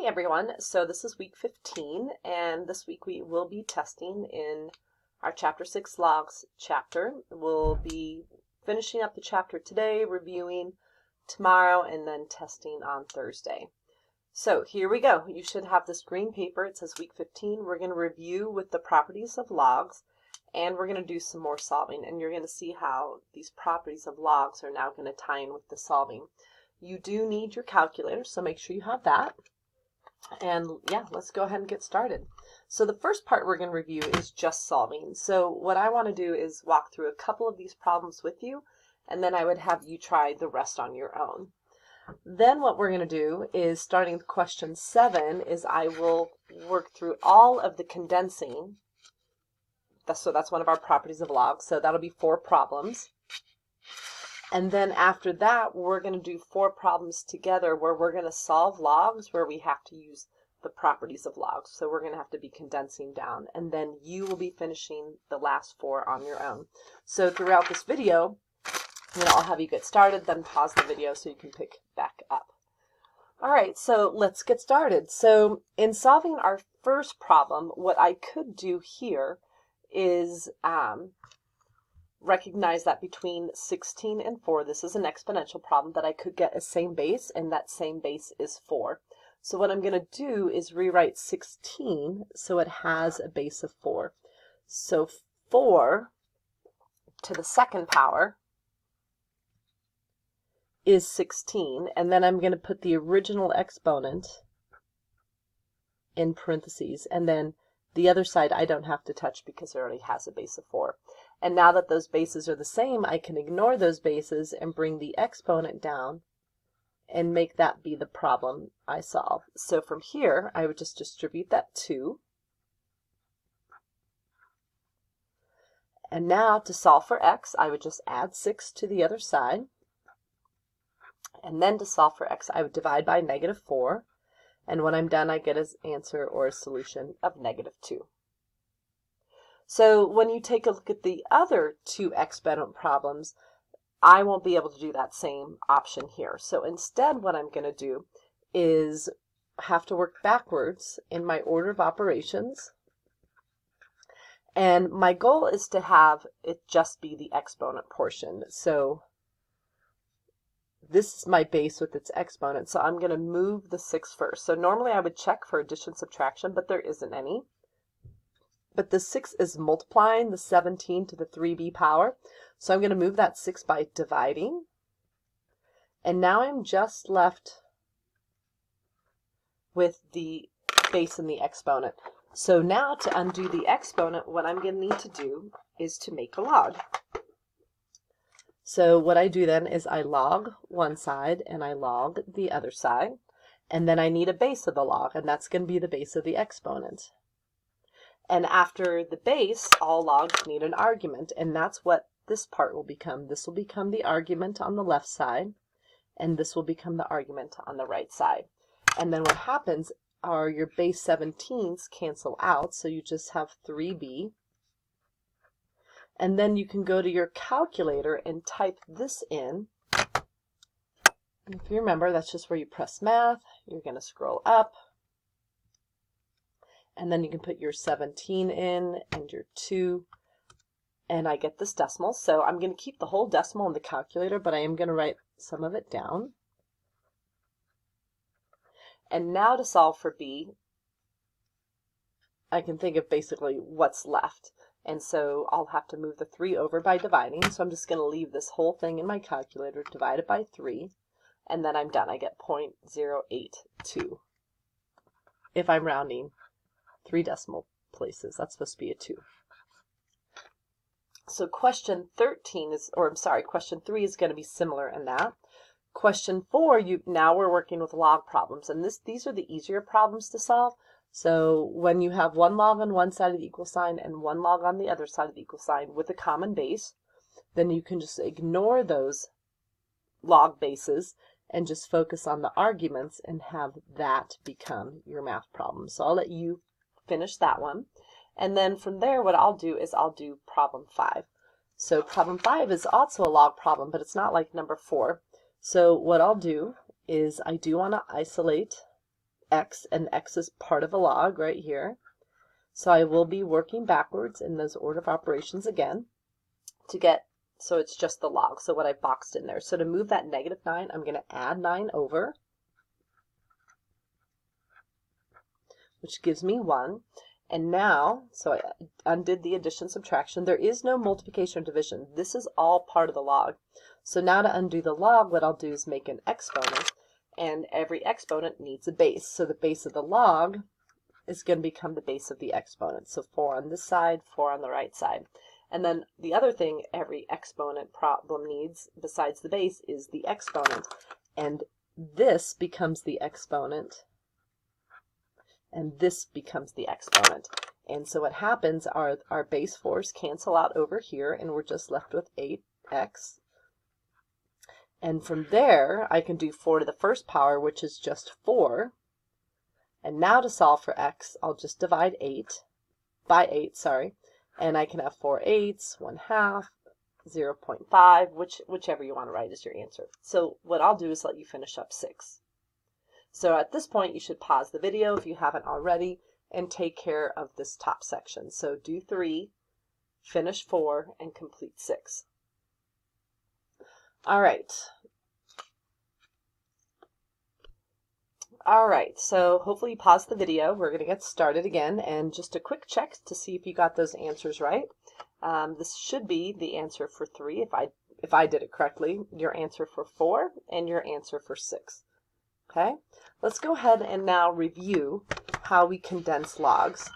morning, everyone. So this is week 15, and this week we will be testing in our Chapter 6 Logs chapter. We'll be finishing up the chapter today, reviewing tomorrow, and then testing on Thursday. So here we go. You should have this green paper. It says week 15. We're going to review with the properties of logs, and we're going to do some more solving, and you're going to see how these properties of logs are now going to tie in with the solving. You do need your calculator, so make sure you have that. And yeah, let's go ahead and get started. So the first part we're going to review is just solving. So what I want to do is walk through a couple of these problems with you, and then I would have you try the rest on your own. Then what we're going to do is, starting with question 7, is I will work through all of the condensing. So that's one of our properties of logs. So that'll be 4 problems. And then after that, we're going to do 4 problems together where we're going to solve logs where we have to use the properties of logs. So we're going to have to be condensing down. And then you will be finishing the last 4 on your own. So throughout this video, I'll have you get started, then pause the video so you can pick back up. All right, so let's get started. So in solving our first problem, what I could do here is recognize that between 16 and 4, this is an exponential problem, that I could get a same base, and that same base is 4. So what I'm going to do is rewrite 16 so it has a base of 4. So 4 to the second power is 16, and then I'm going to put the original exponent in parentheses, and then the other side I don't have to touch because it already has a base of 4. And now that those bases are the same, I can ignore those bases and bring the exponent down and make that be the problem I solve. So from here, I would just distribute that 2. And now to solve for x, I would just add 6 to the other side. And then to solve for x, I would divide by -4. And when I'm done, I get an answer or a solution of -2. So when you take a look at the other 2 exponent problems, I won't be able to do that same option here. So instead, what I'm going to do is have to work backwards in my order of operations. And my goal is to have it just be the exponent portion. So this is my base with its exponent, so I'm going to move the 6 first. So normally I would check for addition, subtraction, but there isn't any. But the 6 is multiplying the 17 to the 3b power, so I'm going to move that 6 by dividing. And now I'm just left with the base and the exponent. So now to undo the exponent, what I'm going to need to do is to make a log. So what I do then is I log one side and I log the other side, and then I need a base of the log, and that's going to be the base of the exponent. And after the base, all logs need an argument, and that's what this part will become. This will become the argument on the left side, and this will become the argument on the right side. And then what happens are your base 17s cancel out, so you just have 3b. And then you can go to your calculator and type this in. And if you remember, that's just where you press math. You're going to scroll up. And then you can put your 17 in and your 2. And I get this decimal. So I'm going to keep the whole decimal in the calculator, but I am going to write some of it down. And now to solve for b, I can think of basically what's left. And so I'll have to move the 3 over by dividing. So I'm just going to leave this whole thing in my calculator, divide it by 3, and then I'm done. I get 0.082. If I'm rounding 3 decimal places, that's supposed to be a 2. So question 3 is going to be similar in that. Question 4, now we're working with log problems, and these are the easier problems to solve. So when you have one log on one side of the equal sign and one log on the other side of the equal sign with a common base, then you can just ignore those log bases and just focus on the arguments and have that become your math problem. So I'll let you finish that one. And then from there, what I'll do is I'll do problem 5. So problem 5 is also a log problem, but it's not like number 4. So what I'll do is I do want to isolate x, and x is part of a log right here. So I will be working backwards in those order of operations again to get, so it's just the log, so what I boxed in there. So to move that -9, I'm going to add 9 over, which gives me 1. And now, so I undid the addition subtraction. There is no multiplication or division. This is all part of the log. So now to undo the log, what I'll do is make an exponent, and every exponent needs a base. So the base of the log is going to become the base of the exponent. So 4 on this side, 4 on the right side. And then the other thing every exponent problem needs, besides the base, is the exponent. And this becomes the exponent, and this becomes the exponent. And so what happens are our base 4's cancel out over here, and we're just left with 8x. And from there, I can do 4 to the first power, which is just 4. And now to solve for x, I'll just divide 8 by 8, sorry. And I can have 4 eighths, 1/2, 0.5, whichever you want to write as your answer. So what I'll do is let you finish up 6. So at this point, you should pause the video if you haven't already and take care of this top section. So do 3, finish 4, and complete 6. All right. All right, so hopefully you paused the video. We're going to get started again, and just a quick check to see if you got those answers right. This should be the answer for 3 if I did it correctly, your answer for 4, and your answer for 6. Okay, let's go ahead and now review how we condense logs.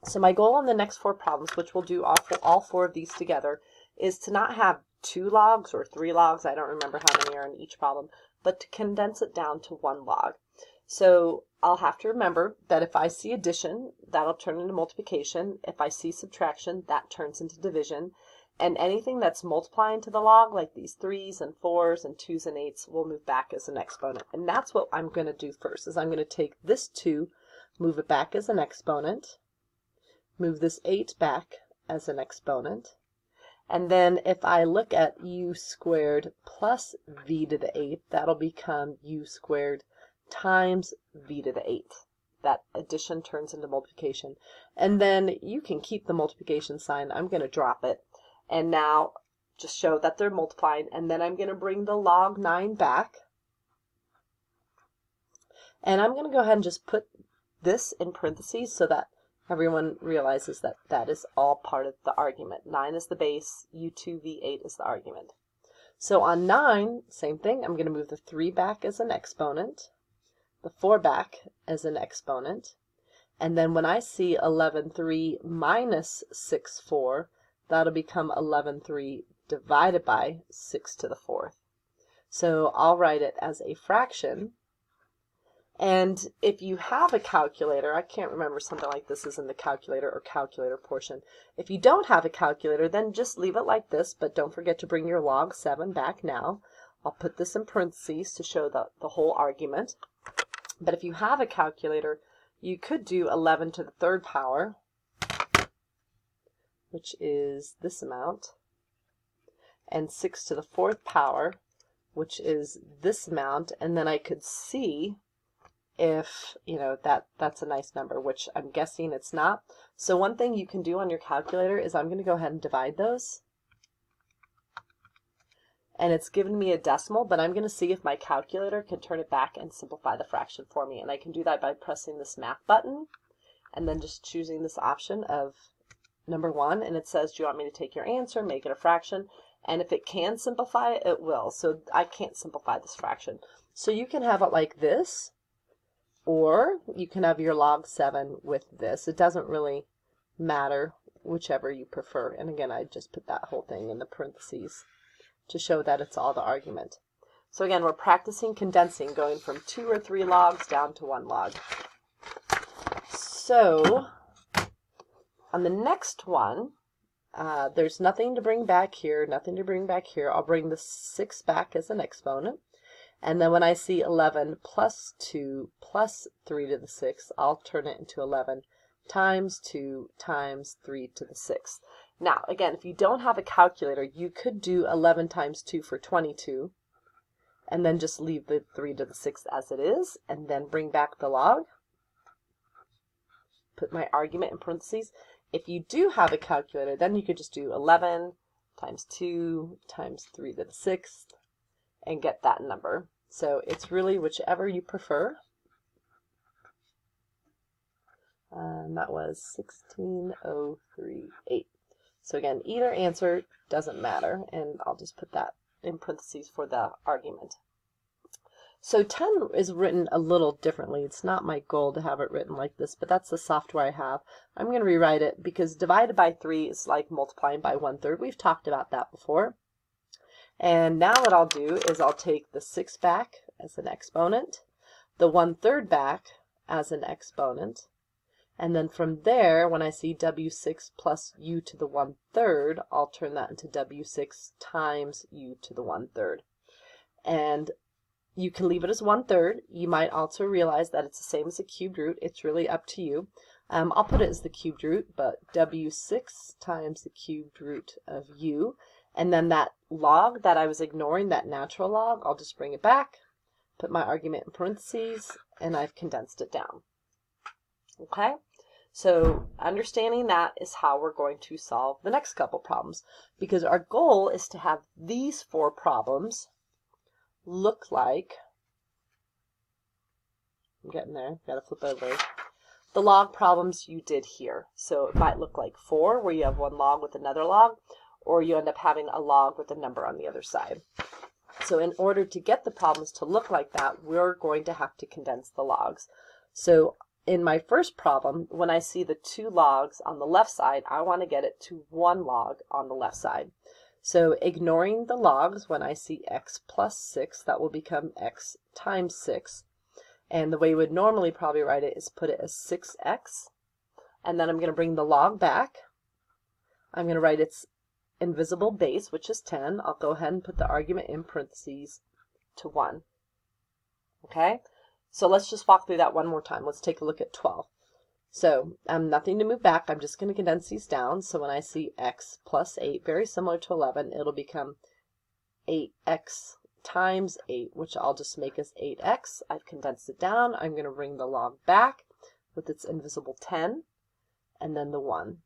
So my goal on the next 4 problems, which we'll do all 4 of these together, is to not have 2 logs or 3 logs, I don't remember how many are in each problem, but to condense it down to 1 log. So I'll have to remember that if I see addition, that'll turn into multiplication. If I see subtraction, that turns into division. And anything that's multiplying to the log, like these 3's and 4's and 2's and 8's, will move back as an exponent. And that's what I'm going to do first, is I'm going to take this 2, move it back as an exponent, move this 8 back as an exponent, and then if I look at u squared plus v to the 8th, that'll become u squared times v to the 8th. That addition turns into multiplication. And then you can keep the multiplication sign. I'm going to drop it. And now just show that they're multiplying, and then I'm going to bring the log 9 back. And I'm going to go ahead and just put this in parentheses so that everyone realizes that that is all part of the argument. 9 is the base, u2v8 is the argument. So on 9, same thing, I'm going to move the 3 back as an exponent, the 4 back as an exponent, and then when I see 11/3 minus 6/4, that'll become 11/3 divided by 6 to the 4th. So I'll write it as a fraction. And if you have a calculator, I can't remember something like this is in the calculator or calculator portion. If you don't have a calculator, then just leave it like this, but don't forget to bring your log 7 back now. I'll put this in parentheses to show the whole argument. But if you have a calculator, you could do 11 to the 3rd power, which is this amount, and 6 to the 4th power, which is this amount, and then I could see if, that's a nice number, which I'm guessing it's not. So one thing you can do on your calculator is I'm going to go ahead and divide those. And it's given me a decimal, but I'm going to see if my calculator can turn it back and simplify the fraction for me. And I can do that by pressing this math button and then just choosing this option of number 1, and it says, do you want me to take your answer, make it a fraction? And if it can simplify it, it will. So I can't simplify this fraction. So you can have it like this, or you can have your log 7 with this. It doesn't really matter, whichever you prefer. And again, I just put that whole thing in the parentheses to show that it's all the argument. So again, we're practicing condensing, going from 2 or 3 logs down to 1 log. So on the next one, there's nothing to bring back here, nothing to bring back here. I'll bring the 6 back as an exponent. And then when I see 11 plus 2 plus 3 to the 6th, I'll turn it into 11 times 2 times 3 to the 6th. Now, again, if you don't have a calculator, you could do 11 times 2 for 22. and then just leave the 3 to the 6th as it is, and then bring back the log. Put my argument in parentheses. If you do have a calculator, then you could just do 11 times 2 times 3 to the 6th and get that number. So it's really whichever you prefer. And that was 16,038. So again, either answer doesn't matter, and I'll just put that in parentheses for the argument. So 10 is written a little differently. It's not my goal to have it written like this, but that's the software I have. I'm going to rewrite it because divided by 3 is like multiplying by 1/3. We've talked about that before. And now what I'll do is I'll take the 6 back as an exponent, the 1/3 back as an exponent, and then from there, when I see W6 plus u to the 1/3, I'll turn that into W6 times u to the 1/3. And you can leave it as 1/3. You might also realize that it's the same as a cubed root. It's really up to you. I'll put it as the cubed root, but W6 times the cubed root of u. And then that log that I was ignoring, that natural log, I'll just bring it back, put my argument in parentheses, and I've condensed it down. Okay? So understanding that is how we're going to solve the next couple problems, because our goal is to have these 4 problems look like, I'm getting there, gotta flip over, the log problems you did here. So it might look like 4, where you have one log with another log, or you end up having a log with a number on the other side. So in order to get the problems to look like that, we're going to have to condense the logs. So in my first problem, when I see the 2 logs on the left side, I want to get it to 1 log on the left side. So ignoring the logs, when I see x plus 6, that will become x times 6. And the way we would normally probably write it is put it as 6x. And then I'm going to bring the log back. I'm going to write its invisible base, which is 10. I'll go ahead and put the argument in parentheses to 1. Okay? So let's just walk through that one more time. Let's take a look at 12. So nothing to move back. I'm just going to condense these down. So when I see x plus 8, very similar to 11, it'll become 8x times 8, which I'll just make as 8x. I've condensed it down. I'm going to bring the log back with its invisible 10 and then the 1.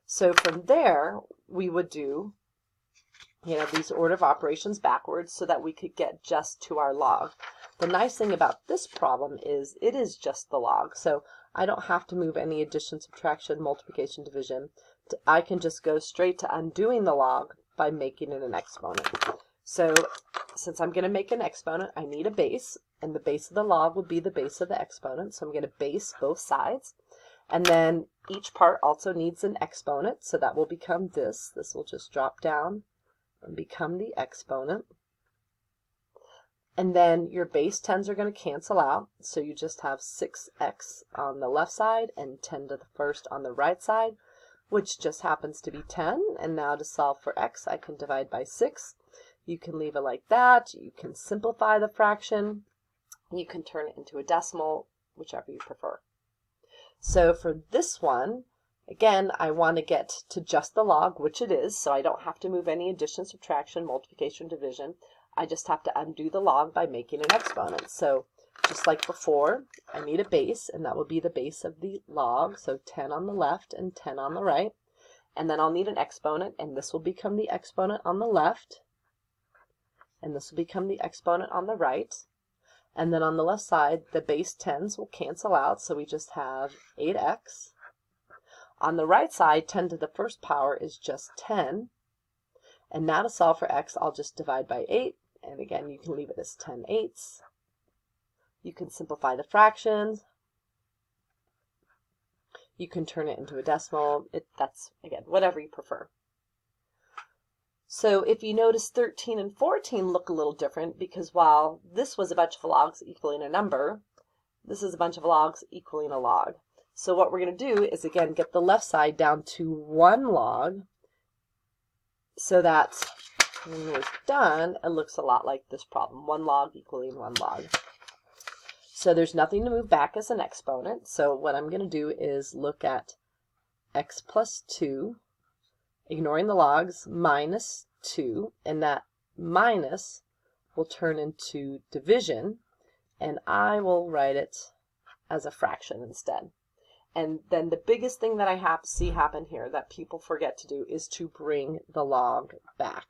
So from there, we would do these order of operations backwards so that we could get just to our log. The nice thing about this problem is it is just the log. So I don't have to move any addition, subtraction, multiplication, division. I can just go straight to undoing the log by making it an exponent. So since I'm going to make an exponent, I need a base, and the base of the log would be the base of the exponent. So I'm going to base both sides. And then each part also needs an exponent, so that will become this. This will just drop down and become the exponent. And then your base 10s are going to cancel out, so you just have 6x on the left side and 10 to the first on the right side, which just happens to be 10. And now to solve for x, I can divide by 6. You can leave it like that. You can simplify the fraction. You can turn it into a decimal, whichever you prefer. So for this one, again, I want to get to just the log, which it is, so I don't have to move any addition, subtraction, multiplication, division. I just have to undo the log by making an exponent. So just like before, I need a base, and that will be the base of the log, so 10 on the left and 10 on the right. And then I'll need an exponent, and this will become the exponent on the left, and this will become the exponent on the right. And then on the left side, the base 10s will cancel out, so we just have 8x. On the right side, 10 to the first power is just 10. And now to solve for x, I'll just divide by 8. And again, you can leave it as 10/8. You can simplify the fractions. You can turn it into a decimal. That's, again, whatever you prefer. So if you notice, 13 and 14 look a little different because while this was a bunch of logs equaling a number, this is a bunch of logs equaling a log. So what we're going to do is, again, get the left side down to 1 log so that when we're done, it looks a lot like this problem, 1 log equaling 1 log. So there's nothing to move back as an exponent. So what I'm going to do is look at x plus 2, ignoring the logs, minus 2, and that minus will turn into division, and I will write it as a fraction instead. And then the biggest thing that I see happen here that people forget to do is to bring the log back.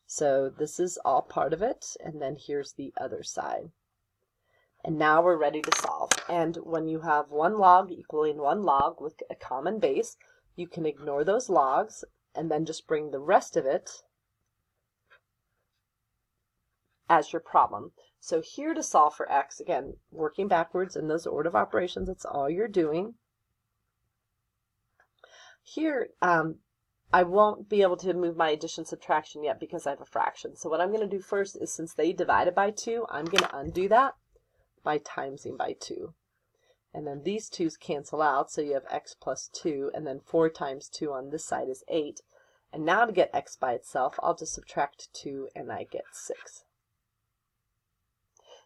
So this is all part of it, and then here's the other side. And now we're ready to solve. And when you have one log equaling one log with a common base, you can ignore those logs and then just bring the rest of it as your problem. So here to solve for x, again, working backwards in those order of operations, that's all you're doing. Here, I won't be able to move my addition subtraction yet because I have a fraction. So what I'm going to do first is, since they divided by 2, I'm going to undo that by timesing by 2. And then these 2's cancel out, so you have x plus 2, and then 4 times 2 on this side is 8. And now to get x by itself, I'll just subtract 2 and I get 6.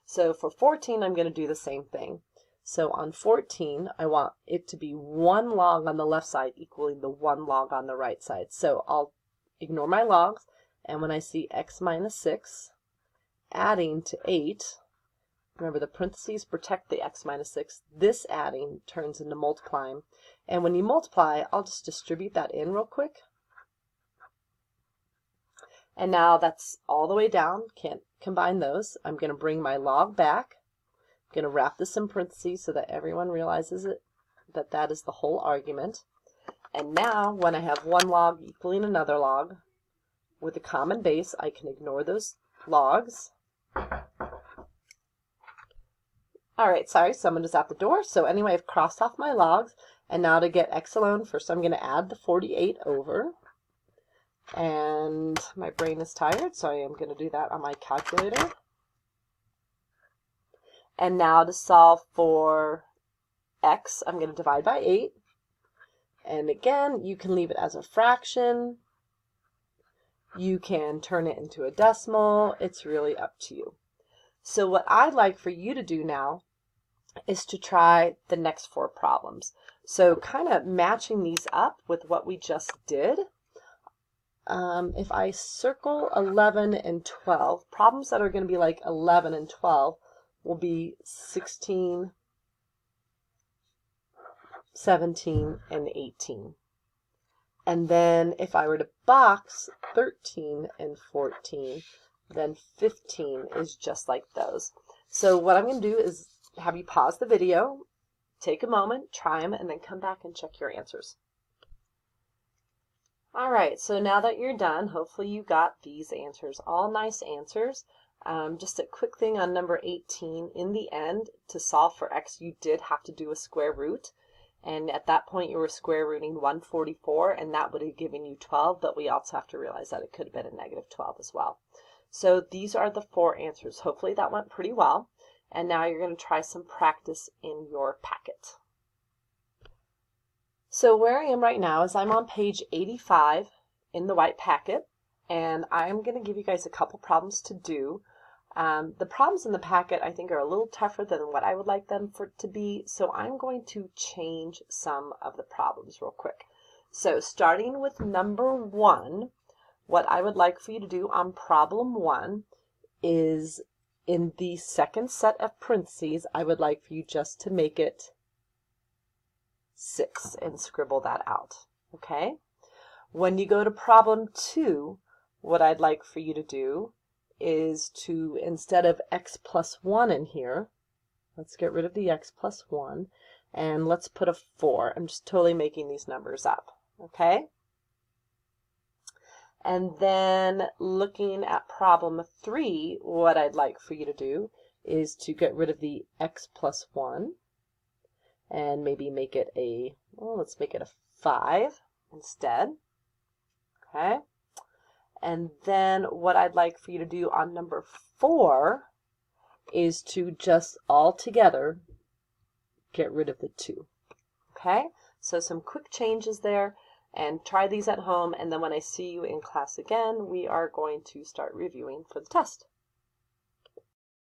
So for 14, I'm going to do the same thing. So on 14, I want it to be 1 log on the left side equaling the 1 log on the right side. So I'll ignore my logs, and when I see x minus 6 adding to 8, remember the parentheses protect the x minus 6, this adding turns into multiplying. And when you multiply, I'll just distribute that in real quick. And now that's all the way down, can't combine those. I'm going to bring my log back. I'm going to wrap this in parentheses so that everyone realizes that that is the whole argument. And now when I have one log equaling another log with a common base, I can ignore those logs. Alright, sorry, someone is at the door. So anyway, I've crossed off my logs. And now to get x alone, first I'm going to add the 48 over. And my brain is tired, so I am going to do that on my calculator. And now to solve for x, I'm going to divide by 8. And again, you can leave it as a fraction. You can turn it into a decimal. It's really up to you. So what I'd like for you to do now is to try the next 4 problems. So kind of matching these up with what we just did. If I circle 11 and 12, problems that are going to be like 11 and 12 will be 16, 17, and 18. And then if I were to box 13 and 14, then 15 is just like those. So what I'm going to do is have you pause the video, take a moment, try them, and then come back and check your answers. Alright, so now that you're done, hopefully you got these answers. All nice answers. Just a quick thing on number 18. In the end, to solve for x, you did have to do a square root. And at that point, you were square rooting 144, and that would have given you 12. But we also have to realize that it could have been a negative 12 as well. So these are the 4 answers. Hopefully that went pretty well. And now you're going to try some practice in your packet. So where I am right now is I'm on page 85 in the white packet, and I'm going to give you guys a couple problems to do. The problems in the packet I think are a little tougher than what I would like them to be, so I'm going to change some of the problems real quick. So starting with number 1, what I would like for you to do on problem 1 is in the second set of parentheses, I would like for you just to make it 6 and scribble that out. Okay? When you go to problem 2, what I'd like for you to do is to, instead of x plus 1 in here, let's get rid of the x plus 1, and let's put a 4. I'm just totally making these numbers up. Okay? And then looking at problem 3, what I'd like for you to do is to get rid of the x plus 1, and maybe make it a, well, let's make it a 5 instead. Okay? And then what I'd like for you to do on number 4 is to just all together get rid of the 2. Okay? So some quick changes there, and try these at home, and then when I see you in class again, we are going to start reviewing for the test.